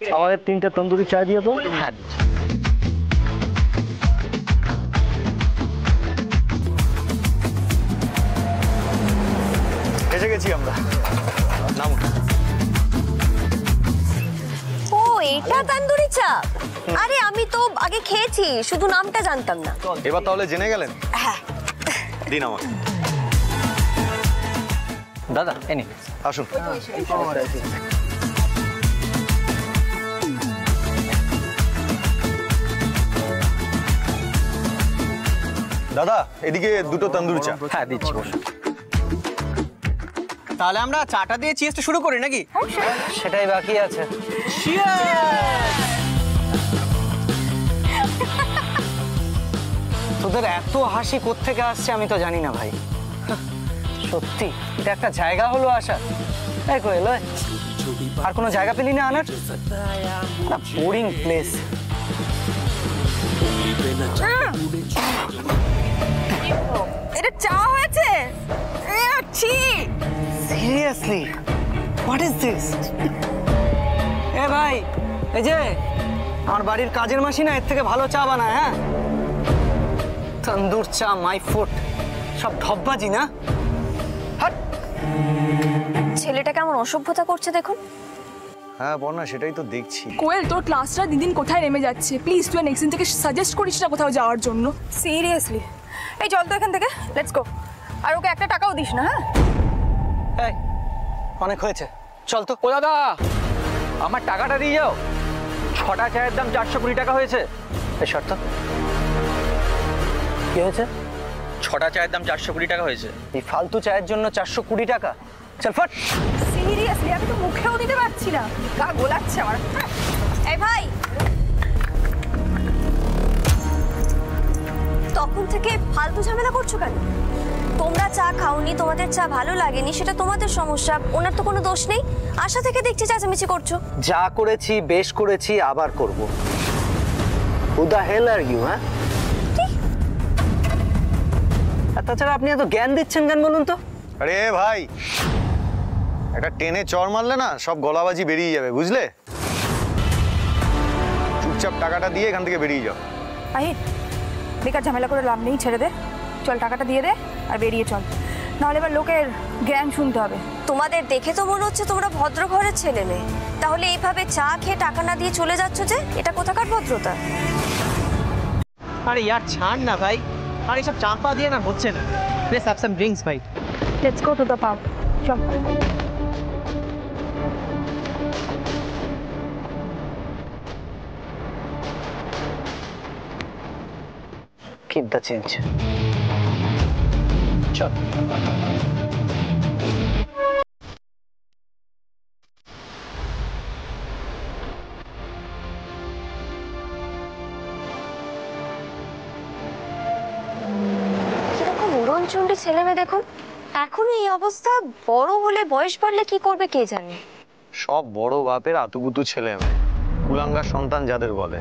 আমাদের 3টে তন্দুরি চা দিয়ে তো। হ্যাঁ এসে গেছি আমরা। নাম ও এটা তন্দুরি চা? আরে আমি তো আগে খেয়েছি, শুধু নামটা জানতাম না। এবার তাহলে জেনে গেলেন? হ্যাঁ দিন আমার। দাদা এনে আসুন। দাদা এদিকে 2টো তন্দুরি চা। হ্যাঁ দিচ্ছি, বসুন। তাহলে আমরা চাটা দিয়ে চিজটা শুরু করি নাকি? সেটাই বাকি আছে। তোদের এত হাসি কোত্থেকে আসছে আমি তো জানি না ভাই। সত্যি এটা একটা জায়গা হলো আসার? এই কই এলো, আর কোনো জায়গা পেলি না আনার? Boring place. এটা চা হয়েছে? Seriously what is this? এ ভাই, এই যে আমার বাড়ির কাজের মাসি না এর থেকে ভালো চা বানায়। হ্যাঁ, তন্দুর চা মাই ফুড। সব ঢপবাজি না? হাট। ছেলেটা কেমন অসভ্যতা করছে দেখুন। হ্যাঁ বর্ণা, সেটাই তো দেখছি। কোয়েল, তোর ক্লাসটা দিন দিন কোথায় নেমে যাচ্ছে? প্লিজ তুই নেক্সট দিন থেকে সাজেস্ট করিস না কোথাও যাওয়ার জন্য। সিরিয়াসলি এই চল তো এখান থেকে, লেটস গো। আর ওকে একটা টাকাও দিস না। হ্যাঁ এই অনেক হয়েছে, চল তো। ও দাদা, আমার টাকাটা দিয়ে যাও। 6টা চায়ের দাম 420 টাকা হয়েছে। এই শর্ত কি হয়েছে? 6টা চায়ের দাম 420 টাকা হয়েছে। এই ফালতু চায়ের জন্য 420 টাকা? চল ফট। সিরিয়াসলি আমি তো মুখেও দিতে পারছি না, গা গোলাচ্ছে আমার। এই ভাই, তখন থেকে ফালতু ঝামেলা করছো কেন? তোমরা চা খাওনি, তোমাদের চা ভালো লাগেনি, সেটা তোমাদের সমস্যা, ওনার তো কোনো দোষ নেই। আশা থেকে দেখছি চেঁচামেচি করছো। যা করেছি বেশ করেছি, আবার করব। Who the hell are you? হ্যাঁ, আর তাছাড়া আপনি এত জ্ঞান দিচ্ছেন কেন বলুন তো? আরে ভাই, একটা টেনে চড় মারলে না সব গলাবাজি বেরিয়ে যাবে, বুঝলে? চুপচাপ টাকাটা দিয়ে এখান থেকে বেরিয়ে যাও। আহিত, বেকার ঝামেলা করে লাভ নেই, ছেড়ে দে। চল টাকাটা দিয়ে দে আর বেরিয়ে চল, নাহলে এবার লোকের জ্ঞান শুনতে হবে। তোমাদের দেখে তো মনে হচ্ছে তোমরা ভদ্র ঘরের ছেলে মেয়ে, তাহলে এইভাবে চা খেয়ে টাকা না দিয়ে চলে যাচ্ছ যে, এটা কোথাকার ভদ্রতা? আরে यार ছাড় না ভাই, আর এসব চাপা দিয়ে না হচ্ছে না। লেটস হ্যাভ সাম ড্রিঙ্কস ভাই। লেটস গো টু দ্য পাব। চল। Keep the change. চল। কিরকম উড়নচণ্ডী ছেলে মেয়ে দেখুন, এখন এই অবস্থা। বড় হলে, বয়স বাড়লে কি করবে কে জানে। সব বড় বাপের আতুপুতু ছেলে মেয়ে, কুলাঙ্গার সন্তান যাদের বলে।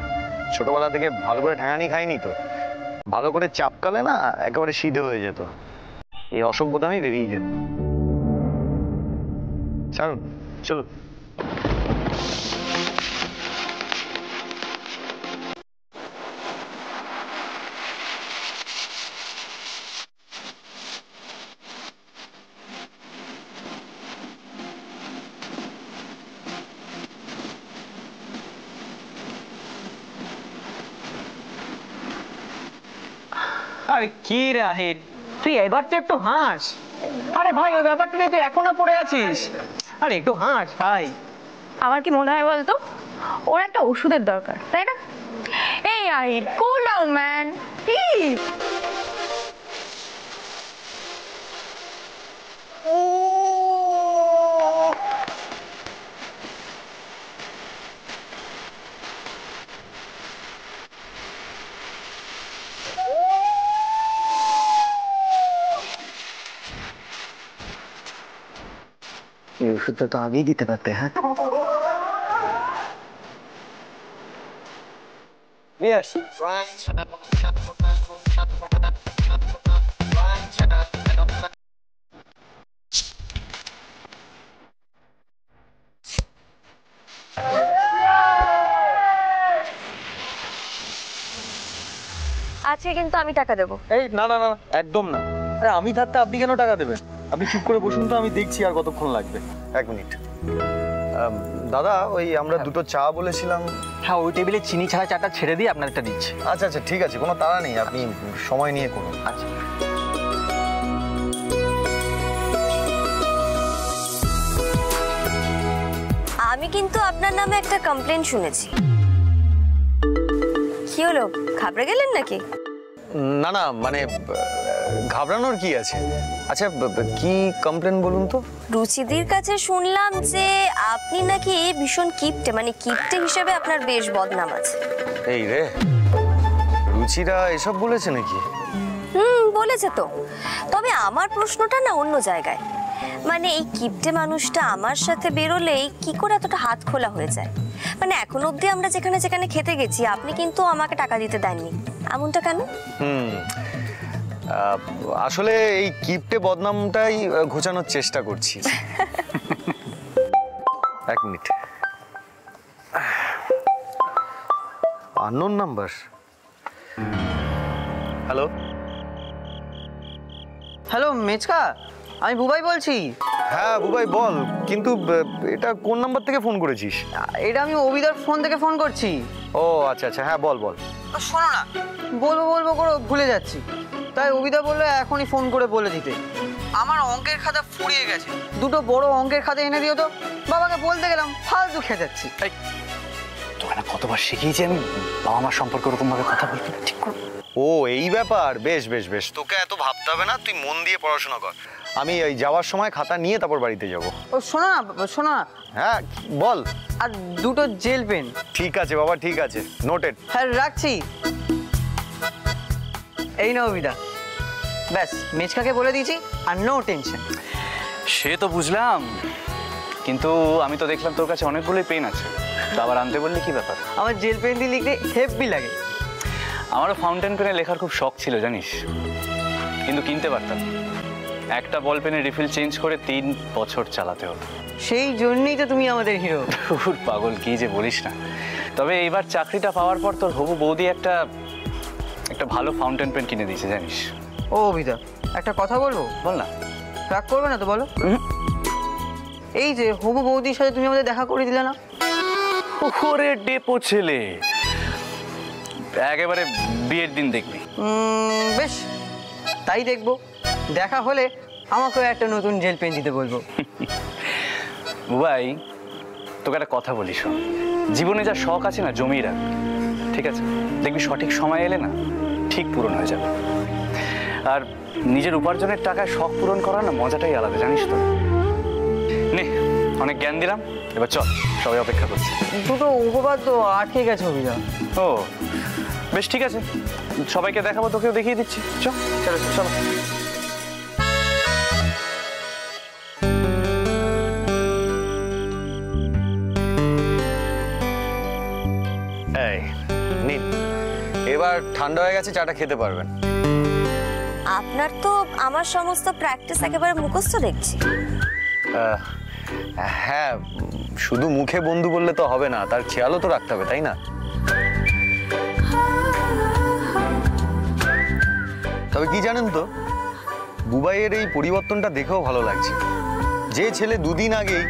ছোটবেলা থেকে ভালো করে ঠ্যাঙানি খায়নি তো, ভালো করে চাপকালে না একেবারে সিধে হয়ে যেত। এই অসভ্যতামি বেরিয়ে যেত। ছাড়ুন, চলো। আরে কি রে আহির, তুই এবার তো একটু হাস। আরে ভাই, ওই ব্যাপারটা নিয়ে তুই এখনো পড়ে আছিস। আরে একটু হাস ভাই। আমার কি মনে হয় বলতো, ওর একটা ওষুধের দরকার, তাই না? এই আহিত, কুল ডাউন ম্যান, প্লিজ। এই ওষুধটা তো আগেই দিতে পারতে। হ্যাঁ, Yes. আজকে কিন্তু আমি টাকা দেবো। এই না না না, একদম না। আরে আমি থাকতে আপনি কেন টাকা দেবেন? আপনি চুপ করে বসুন তো, আমি দেখছি আর কতক্ষণ লাগবে। এক মিনিট। দাদা, ওই আমরা দুটো চা বলেছিলাম। হ্যাঁ, ওই টেবিলে চিনি ছাড়া চাটা ছেড়ে দিয়ে আপনার একটা দিচ্ছি। আচ্ছা আচ্ছা, ঠিক আছে, কোনো তাড়া নেই, আপনি সময় নিয়ে করুন। আচ্ছা। আমি কিন্তু আপনার নামে একটা কমপ্লেন শুনেছি। কি হলো, ঘাবড়ে গেলেন নাকি? না না, মানে ঘাবড়ানোর কি আছে? আচ্ছা, কি কমপ্লেন বলুন তো? রুচিদির কাছে শুনলাম যে আপনি নাকি ভীষণ কিপটে, মানে কিপটে হিসেবে আপনার বেশ বদনাম আছে। এই রে, রুচিরা এসব বলেছে নাকি? বলেছে তো। তবে আমার প্রশ্নটা না অন্য জায়গায়। মানে এই কিপটে মানুষটা আমার সাথে বেরোলেই কি করে এতটা হাত খোলা হয়ে যায়? মানে এখন অবধি আমরা যেখানে যেখানে খেতে গেছি আপনি কিন্তু আমাকে টাকা দিতে দেননি, এমনটা কেন? আসলে এই কিপটে বদনামটাই ঘোচানোর চেষ্টা করছি। এক minute. Unknown number. Hello hello Mechka, আমি বুবাই বলছি। হ্যাঁ বুবাই বল, কিন্তু এটা কোন নাম্বার থেকে ফোন করেছিস? এটা আমি অভিদার ফোন থেকে ফোন করছি। ও আচ্ছা আচ্ছা, হ্যাঁ বল বল। শোনো না, বলবো বলবো করে ভুলে যাচ্ছি, তাই অভিদা বললো এখনই ফোন করে বলে দিতে। আমার অঙ্কের খাতা ফুরিয়ে গেছে, দুটো বড় অঙ্কের খাতা এনে দিও তো। বাবাকে বলতে গেলাম, ফালতু খেয়ে যাচ্ছি। তোকে না কতবার শিখিয়েছি আমি বাবা মার সম্পর্কে ওরকম ভাবে কথা বলতে, ঠিক করে। ও এই ব্যাপার, বেশ বেশ বেশ, তোকে এত ভাবতে হবে না, তুই মন দিয়ে পড়াশোনা কর। আমি এই যাওয়ার সময় খাতা নিয়ে তারপর বাড়িতে যাব। ও শোনো না, শোনো না। হ্যাঁ বল। আর দুটো জেল পেন। ঠিক আছে বাবা, ঠিক আছে, নোটেড। হ্যাঁ রাখছি। এই না অভিদা, ব্যাস মেচকাকে বলে দিয়েছি, আর নো টেনশন। সে তো বুঝলাম, কিন্তু আমি তো দেখলাম তোর কাছে অনেকগুলোই পেন আছে, তো আবার আনতে বললি কি ব্যাপার? আমার জেল পেন দিয়ে লিখতে হেভি লাগে। আমারও ফাউন্টেন পেনে লেখার খুব শখ ছিল জানিস, কিন্তু কিনতে পারতাম। একটা বল পেনের রিফিল চেঞ্জ করে 3 বছর চালাতে হলো। সেই জন্যই তো তুমি আমাদের হিরো। পাগল, কি যে বলিস না। তবে এইবার চাকরিটা পাওয়ার পর তোর হবু বৌদি একটা ভালো ফাউন্টেন পেন কিনে দিয়েছে জানিস। ও অভিদা, একটা কথা বলবো? বল না। রাগ করবে না তো বলো? এই যে হবু বৌদির সাথে তুমি আমাদের দেখা করে দিলে না? ওরে ডেপো ছেলে, একেবারে বিয়ের দিন দেখবি। বেশ, তাই দেখবো। দেখা হলে আমাকেও একটা নতুন জেল পেন দিতে বলবো। বুবাই, তোকে একটা কথা বলি শোন, জীবনে যা শখ আছে না জমিয়ে রাখবি, ঠিক আছে? দেখবি সঠিক সময় এলে না ঠিক পূরণ হয়ে যাবে। আর নিজের উপার্জনের টাকায় শখ পূরণ করার না মজাটাই আলাদা, জানিস তো। নে, অনেক জ্ঞান দিলাম, এবার চল, সবাই অপেক্ষা করছে। দুটো উপবাদ্য আটকে গেছে অভিদা। ও বেশ, ঠিক আছে, সবাইকে দেখাবো, তোকেও দেখিয়ে দিচ্ছি। চল চলো চলো। এই নিন, এবার ঠান্ডা হয়ে গেছে, চাটা খেতে পারবেন। আপনার তো আমার সমস্ত প্র্যাকটিস একেবারে মুখস্থ দেখছি। হ্যাঁ, শুধু মুখে বন্ধু বললে তো হবে না, তার খেয়ালও তো রাখতে হবে, তাই না? তবে কি জানেন তো, বুবাইয়ের এই পরিবর্তনটা দেখেও ভালো লাগছে। যে ছেলে দুদিন আগেই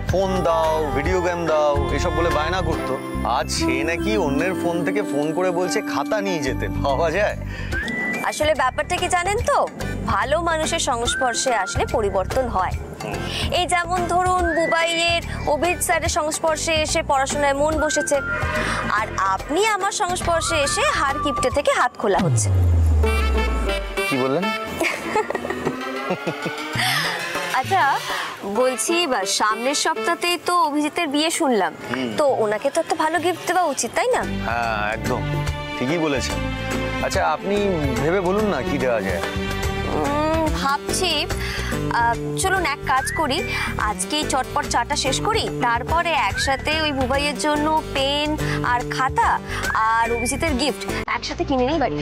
ফোন দাও, ভিডিও গেম দাও এসব বলে বায়না করতো, আজ সে নাকি অন্যের ফোন থেকে ফোন করে বলছে খাতা নিয়ে যেতে। ভাবা যায়? আসলে ব্যাপারটা কি জানেন তো, ভালো মানুষের সংস্পর্শে আসলে পরিবর্তন হয়। এই যেমন ধরুন বুবাইয়ের অভিদ স্যারের সংস্পর্শে এসে পড়াশোনায় মন বসেছে, আর আপনি আমার সংস্পর্শে এসে হার কিপটে থেকে হাত খোলা হচ্ছে। কি বললেন? আচ্ছা বলছি, সামনের সপ্তাহতেই তো অভিজিতের বিয়ে শুনলাম, তো ওনাকে তো একটা ভালো গিফট দেওয়া উচিত, তাই না? হ্যাঁ একদম ঠিকই বলেছেন। আচ্ছা আপনি ভেবে বলুন না কি দেওয়া যায়। ভাবছি, চলুন এক কাজ করি, আজকেই চটপট চাটা শেষ করি, তারপরে একসাথে ওই বুবাইয়ের জন্য পেন আর খাতা আর অভিজিতের গিফট একসাথে কিনে নিই বাড়ি।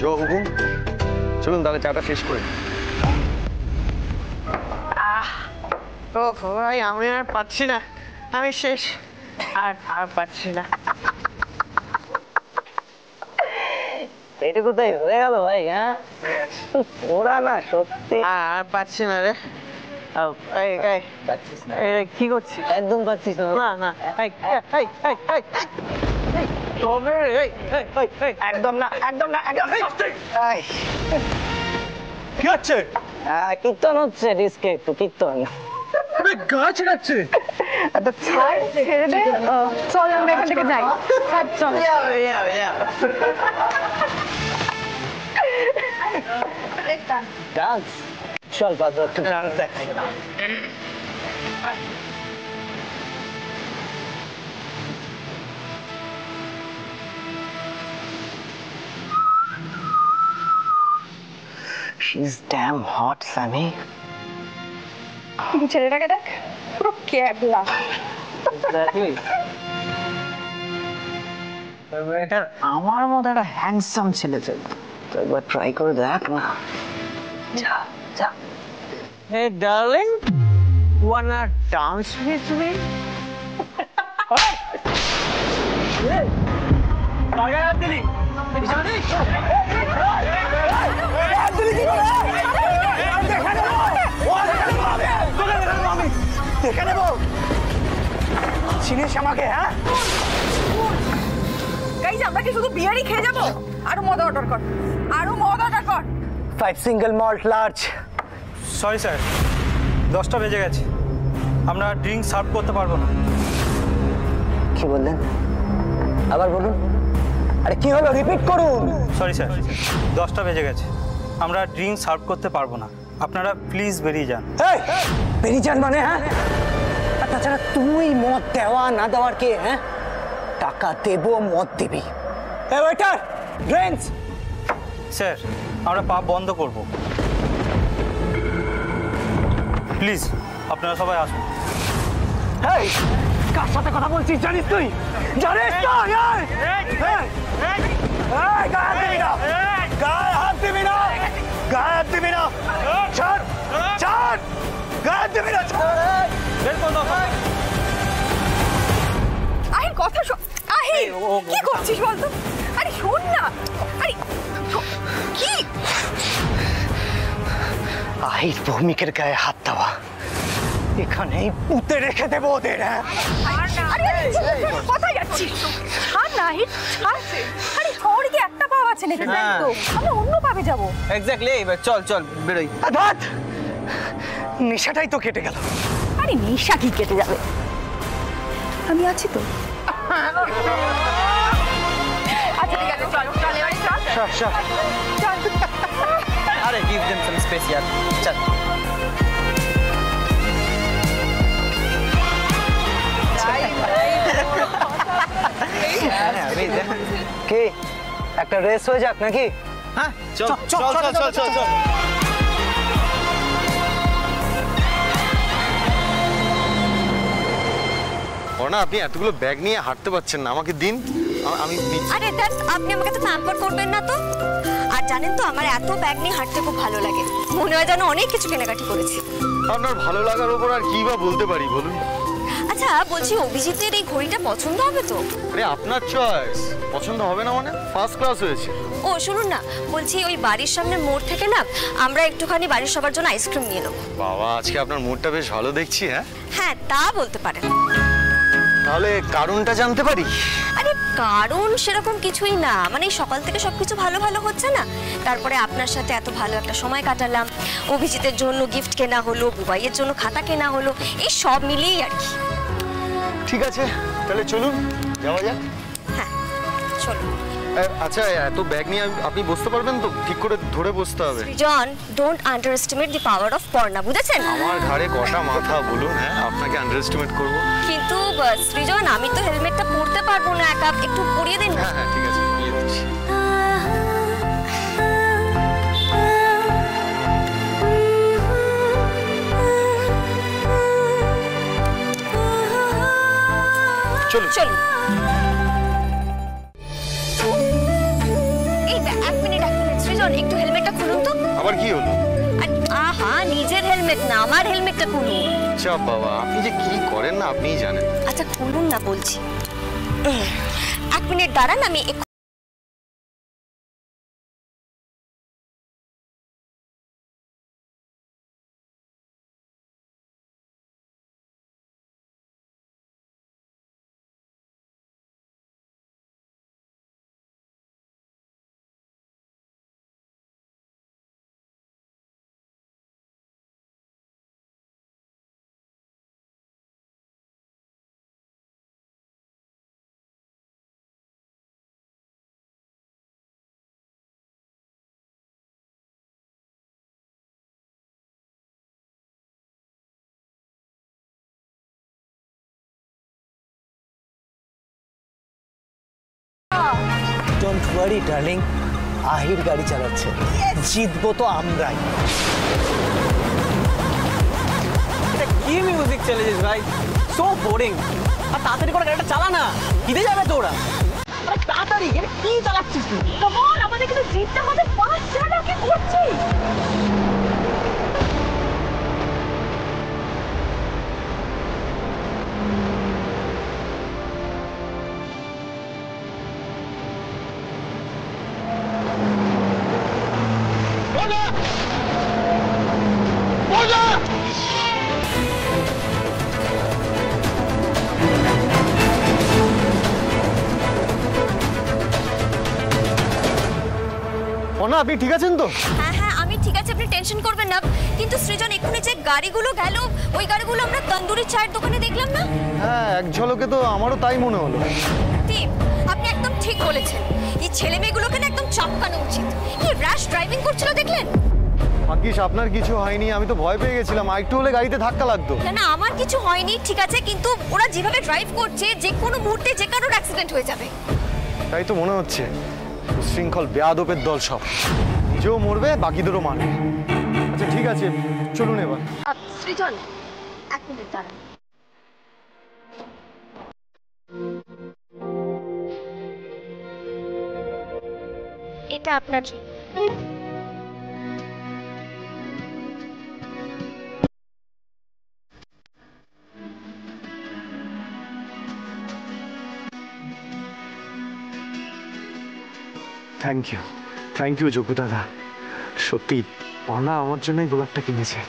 জো হুকুম, চলুন তাহলে চাটা শেষ করি। ও ভাই, আমি আর পাচ্ছি না, আমি শেষ, আর পাচ্ছি না। এটা কোথায় হয়ে গেল ভাই? হ্যাঁ, ওরা না সত্যি আর পাচ্ছি না রে। এই এই পাচ্ছিস না, এই কি করছিস? একদম পাচ্ছিস না। না না এই এই এই এই এই তবে এই এই এই একদম না, একদম না, একদম এই, কি হচ্ছে? কীর্তন হচ্ছে, ডিস্কে একটু কীর্তন। গাছ কাটছে। একটা ছাড় ছেড়ে দে, চল আমরা এখান থেকে যাই। ছাড়, চল। ডান্স, চল বাজার একটু ডান্স দেখাই। She's damn hot, Sammy. ছেলেটাকে দেখ, পুরো ক্যাবলা। Exactly. এটা আমার মতো একটা হ্যান্ডসাম ছেলে ছিল, তো একবার ট্রাই করে দেখ না। যা যা। Hey darling, wanna dance with me? চিনিস আমাকে? হ্যাঁ, গাইজ আমরা কি শুধু বিয়ারই খেয়ে যাবো? আরো মদ অর্ডার কর, আরো মদ অর্ডার কর। 5 single malt large. Sorry sir, 10টা বেজে গেছে, আমরা ড্রিঙ্ক সার্ভ করতে পারবো না। কি বললেন? আবার বলুন। আরে কি হলো, রিপিট করুন। সরি স্যার, 10টা বেজে গেছে, আমরা ড্রিঙ্ক সার্ভ করতে পারবো না, আপনারা প্লিজ বেরিয়ে যান। এই বেরিয়ে যান মানে? হ্যাঁ, আর তাছাড়া তুই মদ দেওয়া না দেওয়ার কে? হ্যাঁ, টাকা দেবো, মদ দিবি। এই ওয়েটার, ড্রিঙ্কস। স্যার, আমরা পাপ বন্ধ করব, প্লিজ আপনারা সবাই আসুন। এই কার সাথে কথা বলছিস জানিস তুই? জানিস তো? গায়ে হাত দিবি না, গায়ে হাত দিবি না, গায়ে হাত দিবি না। ছাড় ছাড়, গায়ে হাত দিবি না। আহির কথা শোন। আহির কি করছিস বলতো? আরে শোন না, আরে কি? আহির ভৌমিকের গায়ে হাত দেওয়া, এখানেই পুঁতে রেখে দেবো ওদের। হ্যাঁ, আরে কোথায় যাচ্ছিস? ছাড় না আহির, ছাড়। আরে শহরে কি একটা পাব আছে নাকি? দেখ তো, আমরা অন্য পাবে যাবো। এক্স্যাক্টলি, এবার চল চল বেরোই। ধাত, নেশাটাই তো কেটে গেল। আরে নেশা কি কেটে যাবে? আমি আছি তো। আচ্ছা ঠিক আছে, চল চল এবারে চল। চল চল। আরে গিভ देम সাম স্পেস यार, চল। কি একটা রেস হয়ে যাক নাকি? হ্যাঁ চল চল চল চল চল চল। না, আপনি এতগুলো ব্যাগ নিয়ে হাঁটতে পারছেন না, আমাকে দিন, আমি দিচ্ছি। আরে দ্যাট, আপনি আমাকে তো প্যাম্পার করবেন না তো। আর জানেন তো, আমার এত ব্যাগ নিয়ে হাঁটতে খুব ভালো লাগে, মনে হয় যেন অনেক কিছু কেনাকাটি করেছি। আপনার ভালো লাগার উপর আর কি বা বলতে পারি বলুন। আচ্ছা বলছি, অভিজিতের এই ঘড়িটা পছন্দ হবে তো? আরে আপনার চয়েস, পছন্দ হবে না মানে? ফার্স্ট ক্লাস হয়েছে। ও শুনুন না, বলছি ওই বাড়ির সামনে মোড় থেকে না আমরা একটুখানি বাড়ির সবার জন্য আইসক্রিম নিয়ে নেবো। বাবা, আজকে আপনার মুডটা বেশ ভালো দেখছি। হ্যাঁ হ্যাঁ, তা বলতে পারেন। তাহলে কারণটা জানতে পারি? আরে কারণ সেরকম কিছুই না, মানে সকাল থেকে সবকিছু ভালো ভালো হচ্ছে না, তারপরে আপনার সাথে এত ভালো একটা সময় কাটালাম, অভিজিতের জন্য গিফট কেনা হলো, বুবাইয়ের জন্য খাতা কেনা হলো, এই সব মিলিয়েই আর কি। ঠিক আছে, তাহলে চলুন যাওয়া যাক। হ্যাঁ চলো। আচ্ছা, এত ব্যাগ নিয়ে আপনি বসতে পারবেন তো? ঠিক করে ধরে বসতে হবে। John, don't underestimate the power of Parna, বুঝেছেন? আমার ঘাড়ে কটা মাথা বলুন, হ্যাঁ আপনাকে আন্ডার এস্টিমেট করবো? কিন্তু সৃজন, আমি তো হেলমেটটা পরতে পারবো না একা, একটু পরিয়ে দিন না। হ্যাঁ হ্যাঁ ঠিক আছে, নিয়ে দিচ্ছি। চলুন চলুন। এই এক মিনিট সৃজন, একটু হেলমেটটা খুলুন তো। আবার কি হলো? আহা, নিজের হেলমেট না, আমার হেলমেটটা খুলুন। চাপ বাবা, আপনি যে কি করেন না আপনিই জানেন। আচ্ছা খুলুন না বলছি। এক মিনিট দাঁড়ান, আমি ডোন্ট ওয়ারি ডার্লিং, আহির গাড়ি চালাচ্ছে, জিতবো তো আমরাই। এটা কি মিউজিক চ্যালেঞ্জ ভাই, সো বোরিং। আর তাড়াতাড়ি করে গাড়িটা চালা না, কিদে যাবে তো ওরা? তাড়াতাড়ি, এটা কি চালাচ্ছিস তুই? কাম অন, আমাদের কিন্তু জিততে হবে, 5 জায়গা কি করছিস? না, আপনি ঠিক আছেন তো? হ্যাঁ হ্যাঁ আমি ঠিক আছে, আপনি টেনশন করবেন না। কিন্তু সৃজন, এক্ষুনি যে গাড়িগুলো গেল, ওই গাড়িগুলো আমরা তন্দুরি চায়ের দোকানে দেখলাম না? হ্যাঁ, এক ঝলকে তো আমারও তাই মনে হলো। দীপ, আপনি একদম ঠিক বলেছেন, এই ছেলে মেয়েগুলোকে না একদম চাপকানো উচিত। কি র্যাশ ড্রাইভিং করছিল দেখলেন? ভাগ্যিস আপনার কিছু হয়নি, আমি তো ভয় পেয়ে গেছিলাম, আরেকটু হলে গাড়িতে ধাক্কা লাগতো। না না, আমার কিছু হয়নি, ঠিক আছে, কিন্তু ওরা যেভাবে ড্রাইভ করছে, যে কোনো মুহূর্তে যে কারোর অ্যাক্সিডেন্ট হয়ে যাবে। তাই তো মনে হচ্ছে। শৃঙ্খল বেয়াদবের দল সব, নিজেও মরবে, বাকিদেরও মারবে। আচ্ছা ঠিক আছে, চলুন এবার। সৃজন, এক মিনিট দাঁড়ান। এটা আপনার। থ্যাংক ইউ যোগ্য দাদা। সত্যি পর্ণা আমার জন্যই গোলাপটা কিনেছে।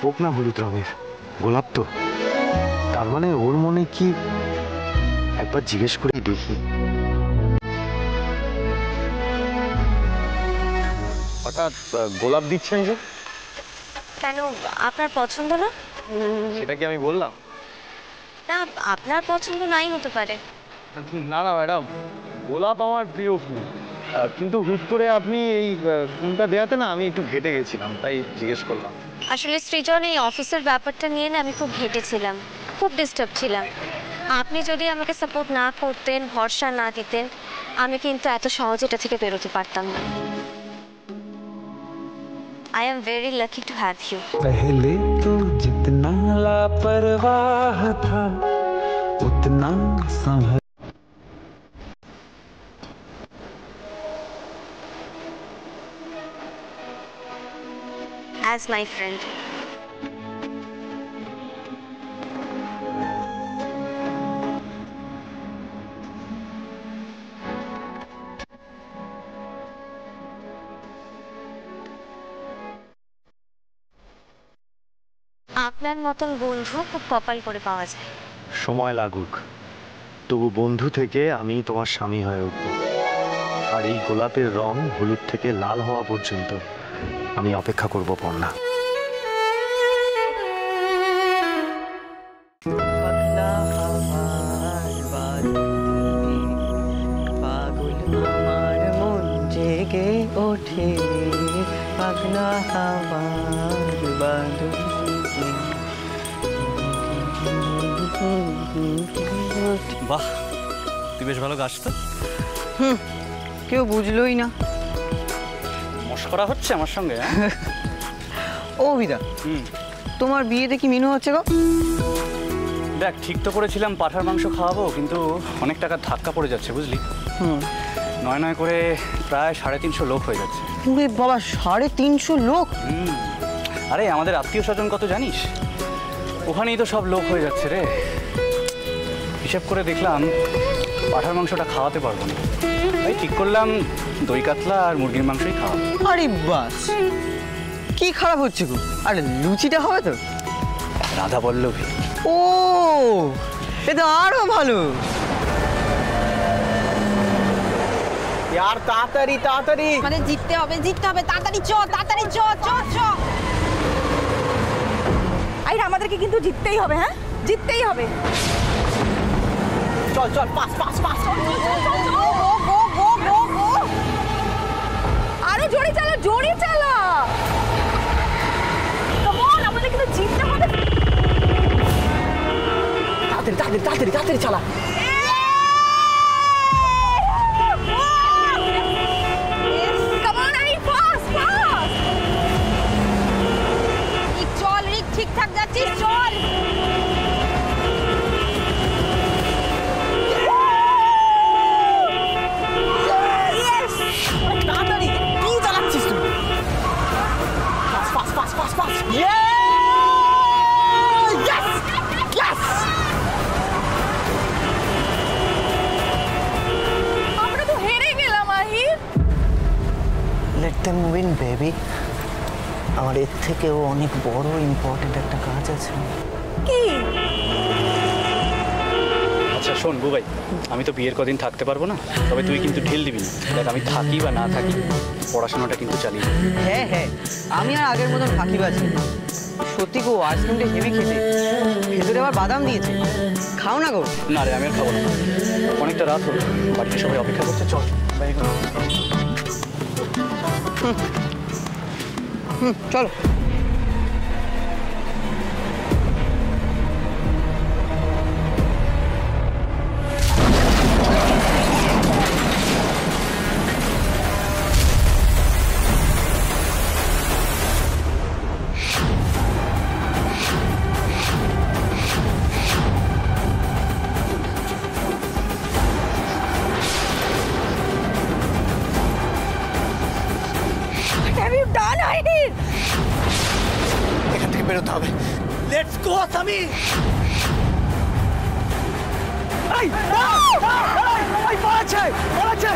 হোক না হলুদ রঙের, গোলাপ তো, তার মানে ওর মনে কি, একবার জিজ্ঞেস করে দেখি। হঠাৎ গোলাপ দিচ্ছেন যে? কেন, আপনার পছন্দ না? সেটা কি আমি বললাম? না, আপনার পছন্দ নাই হতে পারে। না না ম্যাডাম, গোলাপ আমার প্রিয় ফুল, কিন্তু হুট করে আপনি এই ফুলটা দেয়াতে না আমি একটু ঘেটে গেছিলাম, তাই জিজ্ঞেস করলাম। আসলে সৃজন, এই অফিসের ব্যাপারটা নিয়ে না আমি খুব ঘেটেছিলাম, খুব ডিস্টার্ব ছিলাম। আপনি যদি আমাকে সাপোর্ট না করতেন, ভরসা না দিতেন, আমি কিন্তু এত সহজে এটা থেকে বেরোতে পারতাম না। I am very lucky to have you. पहले तो जितना लापरवाह था उतना संभल। As my friend. আপনার মতন বন্ধু খুব কপাল করে পাওয়া যায়। সময় লাগুক, তবু বন্ধু থেকে আমি তোমার স্বামী হয়ে উঠব। আর এই গোলাপের রং হলুদ থেকে লাল হওয়া পর্যন্ত আমি অপেক্ষা করব পর্ণা। পাগল আমার মন জেগে ওঠে, পাগলা হাওয়ার বাদল। বাহ, তুই বেশ ভালো গাছ তো। কেউ বুঝলোই না। মশকরা হচ্ছে আমার সঙ্গে? ও বিদা, তোমার বিয়েতে কি মেনু হচ্ছে গো? দেখ, ঠিক তো করেছিলাম পাঁঠার মাংস খাওয়াবো, কিন্তু অনেক টাকার ধাক্কা পড়ে যাচ্ছে বুঝলি। নয় নয় করে প্রায় 350 লোক হয়ে যাচ্ছে। ওরে বাবা, 350 লোক? আরে আমাদের আত্মীয় স্বজন কত জানিস, ওখানেই তো সব লোক হয়ে যাচ্ছে রে। হিসাব করে দেখলাম পাঁঠার মাংসটা খাওয়াতে পারবো না, তাই ঠিক করলাম দই কাতলা আর মুরগির মাংসই খাওয়াবো। আরে বাস, কি খারাপ হচ্ছে গো? আরে লুচিটা হবে তো? রাধা বল্লভী। ও, এটা আরো ভালো। यार তাড়াতাড়ি তাড়াতাড়ি, মানে জিততে হবে তাড়াতাড়ি চ, তাড়াতাড়ি চ চ চ। আরে আমাদেরকে কিন্তু জিততেই হবে, হ্যাঁ জিততেই হবে। চল চল, পাস পাস পাস। আরো জোরে চালা, জোরে চালা। কাম অন, আমাদের কিন্তু জিততে হবে। তাড়াতাড়ি তাড়াতাড়ি তাড়াতাড়ি তাড়াতাড়ি চালা। দ্য মুভিং বেবি, আমার এর থেকেও অনেক বড় ইম্পর্টেন্ট একটা কাজ আছে। কি? আচ্ছা শোন বুবাই, আমি তো বিয়ের কদিন থাকতে পারবো না, তবে তুই কিন্তু ঢিল দিবি না। দেখ আমি থাকি বা না থাকি, পড়াশোনাটা কিন্তু চালিয়ে যাবি। হ্যাঁ হ্যাঁ, আমি আর আগের মতন ফাঁকিবাজি না। সত্যি গো, আইসক্রিমটা হেভি খেতে, ভেতরে আবার বাদাম দিয়েছে। খাও না গো। না রে, আমি আর খাবো না, অনেকটা রাত হলো, বাড়িতে সবাই অপেক্ষা করছে, চল বাড়ি চল। চলো। Have you done, Aiden? এখান থেকে বেরোতে হবে। Let's go Sami. এই পালাচ্ছে, পালাচ্ছে।